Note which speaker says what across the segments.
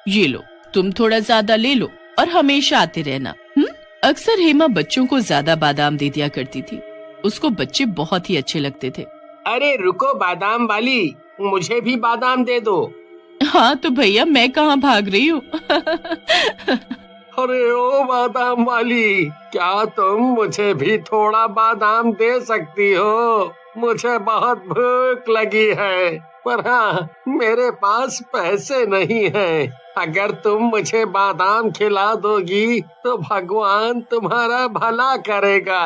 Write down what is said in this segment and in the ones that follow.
Speaker 1: ये लो, तुम थोड़ा ज्यादा ले लो और हमेशा आते रहना। अक्सर हेमा बच्चों को ज्यादा बादाम दे दिया करती थी। उसको बच्चे बहुत ही अच्छे लगते थे।
Speaker 2: अरे रुको बादाम वाली, मुझे भी बादाम दे दो।
Speaker 1: हाँ तो भैया, मैं कहाँ भाग रही हूँ।
Speaker 2: अरे ओ बादाम वाली, क्या तुम मुझे भी थोड़ा बादाम दे सकती हो? मुझे बहुत भूख लगी है, पर हाँ मेरे पास पैसे नहीं हैं। अगर तुम मुझे बादाम खिला दोगी तो भगवान तुम्हारा भला करेगा।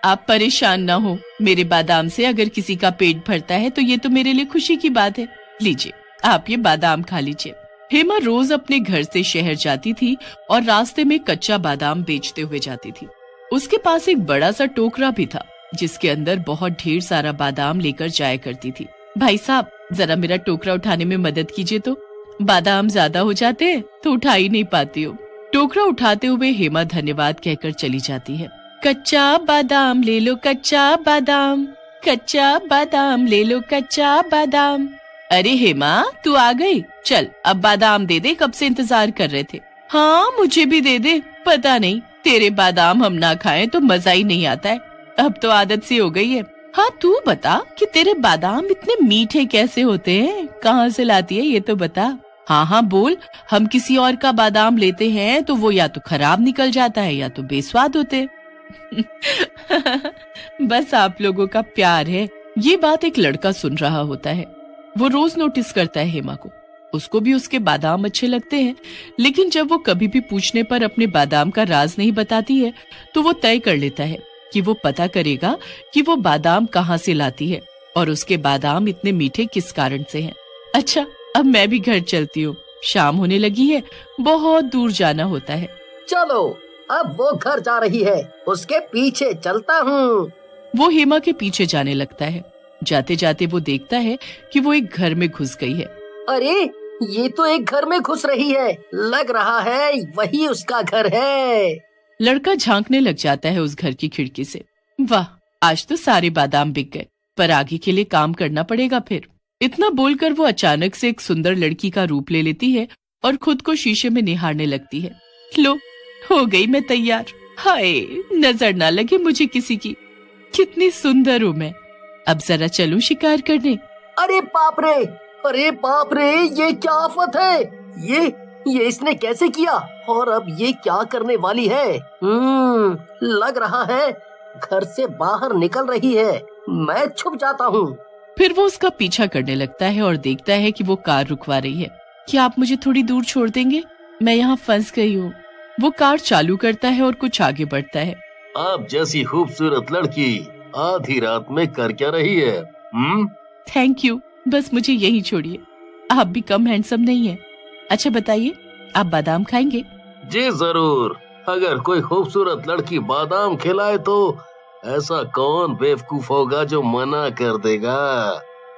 Speaker 1: आप परेशान ना हो, मेरे बादाम से अगर किसी का पेट भरता है तो ये तो मेरे लिए खुशी की बात है। लीजिए, आप ये बादाम खा लीजिए। हेमा रोज अपने घर से शहर जाती थी और रास्ते में कच्चा बादाम बेचते हुए जाती थी। उसके पास एक बड़ा सा टोकरा भी था जिसके अंदर बहुत ढेर सारा बादाम लेकर जाया करती थी। भाई साहब, जरा मेरा टोकरा उठाने में मदद कीजिए, तो बादाम ज्यादा हो जाते हैं तो उठा ही नहीं पाती हूँ। टोकरा उठाते हुए हेमा धन्यवाद कहकर चली जाती है। कच्चा बादाम ले लो, कच्चा बादाम, कच्चा बादाम ले लो, कच्चा बादाम। अरे हेमा, तू आ गई? चल अब बादाम दे दे, कब से इंतजार कर रहे थे। हाँ मुझे भी दे दे, पता नहीं तेरे बादाम हम ना खाएं तो मजा ही नहीं आता है। अब तो आदत सी हो गई है। हाँ तू बता कि तेरे बादाम इतने मीठे कैसे होते हैं, कहाँ से लाती है ये तो बता। हाँ हाँ बोल, हम किसी और का बादाम लेते हैं तो वो या तो खराब निकल जाता है या तो बेस्वाद होते। बस आप लोगों का प्यार है। ये बात एक लड़का सुन रहा होता है। वो रोज नोटिस करता है हेमा को। उसको भी उसके बादाम अच्छे लगते हैं, लेकिन जब वो कभी भी पूछने पर अपने बादाम का राज नहीं बताती है तो वो तय कर लेता है कि वो पता करेगा कि वो बादाम कहाँ से लाती है और उसके बादाम इतने मीठे किस कारण से हैं। अच्छा, अब मैं भी घर चलती हूँ, शाम होने लगी है, बहुत दूर जाना होता है।
Speaker 3: चलो, अब वो घर जा रही है, उसके पीछे चलता हूँ।
Speaker 1: वो हेमा के पीछे जाने लगता है। जाते जाते वो देखता है कि वो एक घर में घुस गई है।
Speaker 3: अरे ये तो एक घर में घुस रही है, लग रहा है वही उसका घर है।
Speaker 1: लड़का झांकने लग जाता है उस घर की खिड़की से। वाह, आज तो सारे बादाम बिक गए, पर आगे के लिए काम करना पड़ेगा फिर। इतना बोलकर वो अचानक से एक सुंदर लड़की का रूप ले लेती है और खुद को शीशे में निहारने लगती है। लो, हो गई मैं तैयार। हाय, नजर ना लगे मुझे किसी की, कितनी सुंदर हूँ मैं। अब जरा चलूं शिकार करने।
Speaker 3: अरे बाप रे, अरे बाप रे, ये क्या आफत है? ये इसने कैसे किया? और अब ये क्या करने वाली है? लग रहा है घर से बाहर निकल रही है। मैं छुप जाता हूँ।
Speaker 1: फिर वो उसका पीछा करने लगता है और देखता है कि वो कार रुकवा रही है। क्या आप मुझे थोड़ी दूर छोड़ देंगे? मैं यहाँ फंस गई हूँ। वो कार चालू करता है और कुछ आगे बढ़ता है।
Speaker 2: आप जैसी खूबसूरत लड़की आधी रात में कर क्या रही है?
Speaker 1: थैंक यू, बस मुझे यही छोड़िए, आप भी कम हैंडसम नहीं है। अच्छा बताइए, आप बादाम खाएंगे?
Speaker 2: जी जरूर, अगर कोई खूबसूरत लड़की बादाम खिलाए तो ऐसा कौन बेवकूफ होगा जो मना कर देगा।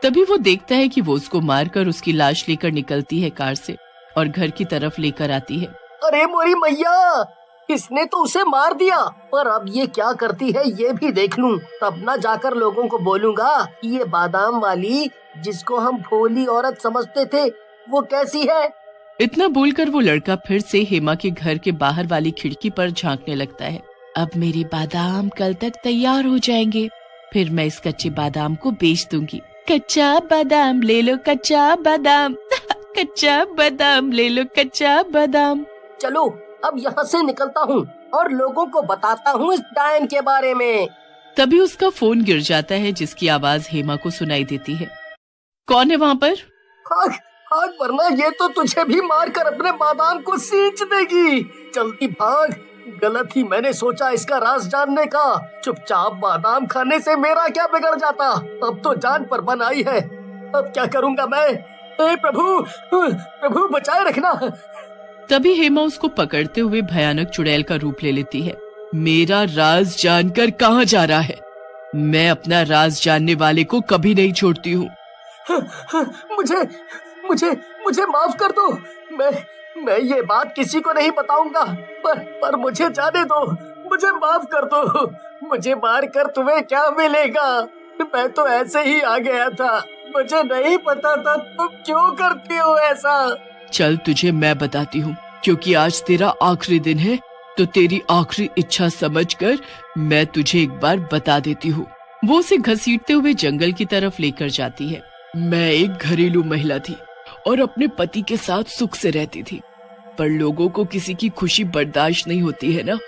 Speaker 1: तभी वो देखता है कि वो उसको मारकर उसकी लाश लेकर निकलती है कार से और घर की तरफ लेकर आती है।
Speaker 3: अरे मोरी मैया, इसने तो उसे मार दिया, पर अब ये क्या करती है ये भी देख लूं, तब ना जाकर लोगों को बोलूंगा ये बादाम वाली जिसको हम भोली औरत समझते थे वो कैसी है।
Speaker 1: इतना बोलकर वो लड़का फिर से हेमा के घर के बाहर वाली खिड़की पर झांकने लगता है। अब मेरे बादाम कल तक तैयार हो जाएंगे, फिर मैं इस कच्चे बादाम को बेच दूंगी। कच्चा बादाम ले लो, कच्चा बादाम, कच्चा बादाम ले लो, कच्चा बादाम।
Speaker 3: चलो अब यहाँ से निकलता हूँ और लोगों को बताता हूँ इस डायन के बारे में।
Speaker 1: तभी उसका फोन गिर जाता है जिसकी आवाज हेमा को सुनाई देती है। कौन है वहाँ पर?
Speaker 3: आग, आग, वरना ये तो तुझे भी मारकर अपने बादाम को सींच देगी। जल्दी भाग, गलत ही मैंने सोचा इसका राज जानने का। चुपचाप बादाम खाने से मेरा क्या बिगड़ जाता, अब तो जान पर बन आई है। अब क्या करूँगा मैं? हे प्रभु, प्रभु बचाए रखना।
Speaker 1: तभी हेमा उसको पकड़ते हुए भयानक चुड़ैल का रूप ले लेती है। मेरा राज जानकर कहाँ जा रहा है? मैं अपना राज जानने वाले को कभी नहीं छोड़ती हूँ।
Speaker 3: मुझे मुझे मुझे माफ कर दो। मैं ये बात किसी को नहीं बताऊंगा, पर मुझे जाने दो, मुझे माफ कर दो। मुझे मार कर तुम्हें क्या मिलेगा? मैं तो ऐसे ही आ गया था, मुझे नहीं पता था तुम क्यों करती हो ऐसा।
Speaker 1: चल तुझे मैं बताती हूँ, क्योंकि आज तेरा आखिरी दिन है तो तेरी आखिरी इच्छा समझकर मैं तुझे एक बार बता देती हूँ। वो उसे घसीटते हुए जंगल की तरफ लेकर जाती है। मैं एक घरेलू महिला थी और अपने पति के साथ सुख से रहती थी, पर लोगों को किसी की खुशी बर्दाश्त नहीं होती है ना।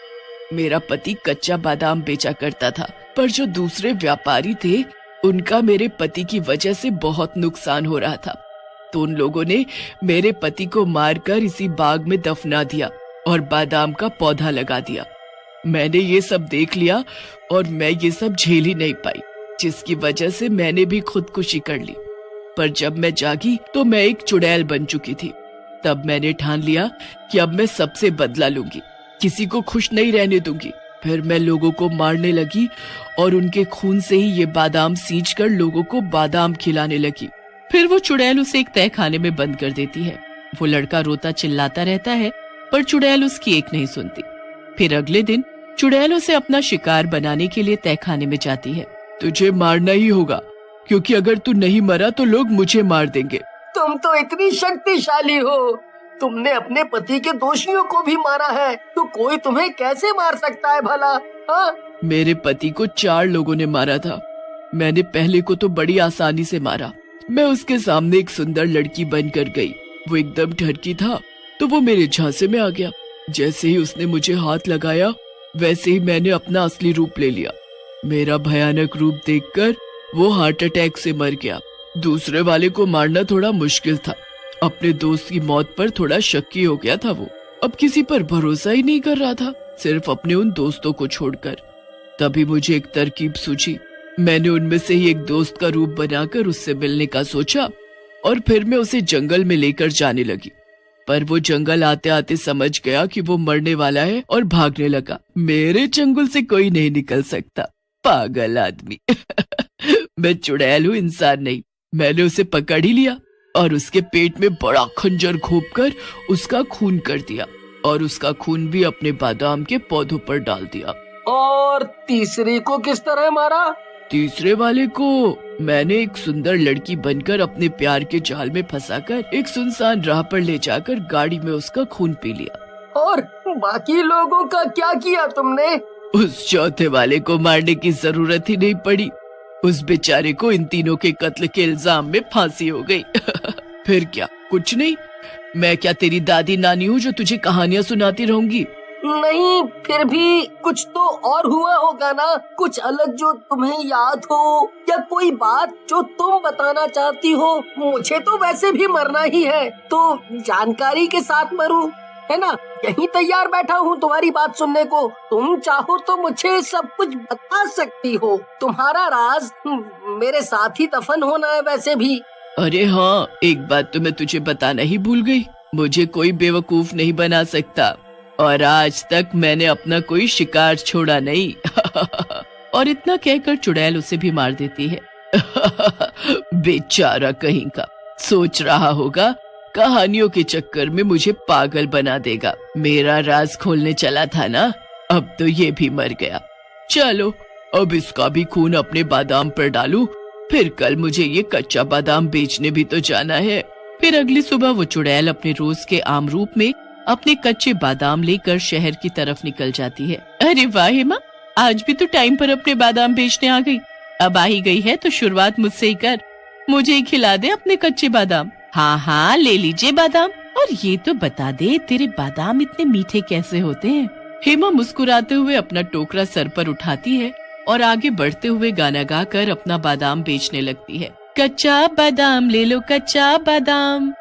Speaker 1: मेरा पति कच्चा बादाम बेचा करता था, पर जो दूसरे व्यापारी थे उनका मेरे पति की वजह से बहुत नुकसान हो रहा था, तो उन लोगों ने मेरे पति को मारकर इसी बाग में दफना दिया और बादाम का पौधा लगा दिया। मैंने ये सब देख लिया और मैं ये सब झेल ही नहीं पाई, जिसकी वजह से मैंने भी खुदकुशी कर ली। पर जब मैं जागी तो मैं एक चुड़ैल बन चुकी थी। तब मैंने ठान लिया कि अब मैं सबसे बदला लूंगी, किसी को खुश नहीं रहने दूंगी। फिर मैं लोगों को मारने लगी और उनके खून से ही ये बादाम सींचकर लोगों को बादाम खिलाने लगी। फिर वो चुड़ैल उसे एक तहखाने में बंद कर देती है। वो लड़का रोता चिल्लाता रहता है, पर चुड़ैल उसकी एक नहीं सुनती। फिर अगले दिन चुड़ैल उसे अपना शिकार बनाने के लिए तहखाने में जाती है। तुझे मारना ही होगा, क्योंकि अगर तू नहीं मरा तो लोग मुझे मार देंगे।
Speaker 3: तुम तो इतनी शक्तिशाली हो, तुमने अपने पति के दोषियों को भी मारा है, तो कोई तुम्हें कैसे मार सकता है भला? हाँ?
Speaker 1: मेरे पति को 4 लोगों ने मारा था। मैंने पहले को तो बड़ी आसानी से मारा। मैं उसके सामने एक सुंदर लड़की बनकर गई। वो एकदम ठरकी था, तो वो मेरे झांसे में आ गया। जैसे ही उसने मुझे हाथ लगाया, वैसे ही मैंने अपना असली रूप ले लिया। मेरा भयानक रूप देखकर वो हार्ट अटैक से मर गया। दूसरे वाले को मारना थोड़ा मुश्किल था। अपने दोस्त की मौत पर थोड़ा शक्की हो गया था वो। अब किसी पर भरोसा ही नहीं कर रहा था, सिर्फ अपने उन दोस्तों को छोड़कर। तभी मुझे एक तरकीब सूझी। मैंने उनमें से ही एक दोस्त का रूप बनाकर उससे मिलने का सोचा और फिर मैं उसे जंगल में लेकर जाने लगी। पर वो जंगल आते आते समझ गया कि वो मरने वाला है और भागने लगा। मेरे चंगुल से कोई नहीं निकल सकता, पागल आदमी। मैं चुड़ैल हूँ, इंसान नहीं। मैंने उसे पकड़ ही लिया और उसके पेट में बड़ा खंजर घोंपकर उसका खून कर दिया और उसका खून भी अपने बादाम के पौधों पर डाल दिया।
Speaker 3: और तीसरे को किस तरह मारा?
Speaker 1: तीसरे वाले को मैंने एक सुंदर लड़की बनकर अपने प्यार के जाल में फंसाकर एक सुनसान राह पर ले जाकर गाड़ी में उसका खून पी लिया।
Speaker 3: और बाकी लोगों का क्या किया तुमने?
Speaker 1: उस चौथे वाले को मारने की जरूरत ही नहीं पड़ी। उस बेचारे को इन तीनों के कत्ल के इल्जाम में फांसी हो गई। फिर क्या, कुछ नहीं। मैं क्या तेरी दादी नानी हूँ जो तुझे कहानियाँ सुनाती रहूंगी?
Speaker 3: नहीं, फिर भी कुछ तो और हुआ होगा ना, कुछ अलग जो तुम्हें याद हो, या कोई बात जो तुम बताना चाहती हो। मुझे तो वैसे भी मरना ही है, तो जानकारी के साथ मरूं, है ना? यहीं तैयार बैठा हूँ तुम्हारी बात सुनने को। तुम चाहो तो मुझे सब कुछ बता सकती हो। तुम्हारा राज मेरे साथ ही दफन होना है वैसे भी।
Speaker 1: अरे हाँ, एक बात तो मैं तुझे बताना ही भूल गई। मुझे कोई बेवकूफ नहीं बना सकता और आज तक मैंने अपना कोई शिकार छोड़ा नहीं। और इतना कहकर चुड़ैल उसे भी मार देती है। बेचारा कहीं का, सोच रहा होगा कहानियों के चक्कर में मुझे पागल बना देगा। मेरा राज खोलने चला था ना, अब तो ये भी मर गया। चलो अब इसका भी खून अपने बादाम पर डालूं, फिर कल मुझे ये कच्चा बादाम बेचने भी तो जाना है। फिर अगली सुबह वो चुड़ैल अपने रोज के आम रूप में अपने कच्चे बादाम लेकर शहर की तरफ निकल जाती है। अरे वाह हेमा, आज भी तो टाइम पर अपने बादाम बेचने आ गई। अब आ ही गई है तो शुरुआत मुझसे ही कर। मुझे ही खिला दे अपने कच्चे बादाम। हाँ हाँ, ले लीजिए बादाम। और ये तो बता दे, तेरे बादाम इतने मीठे कैसे होते हैं? हेमा मुस्कुराते हुए अपना टोकरा सर पर उठाती है और आगे बढ़ते हुए गाना गाकर अपना बादाम बेचने लगती है। कच्चा बादाम ले लो, कच्चा बादाम,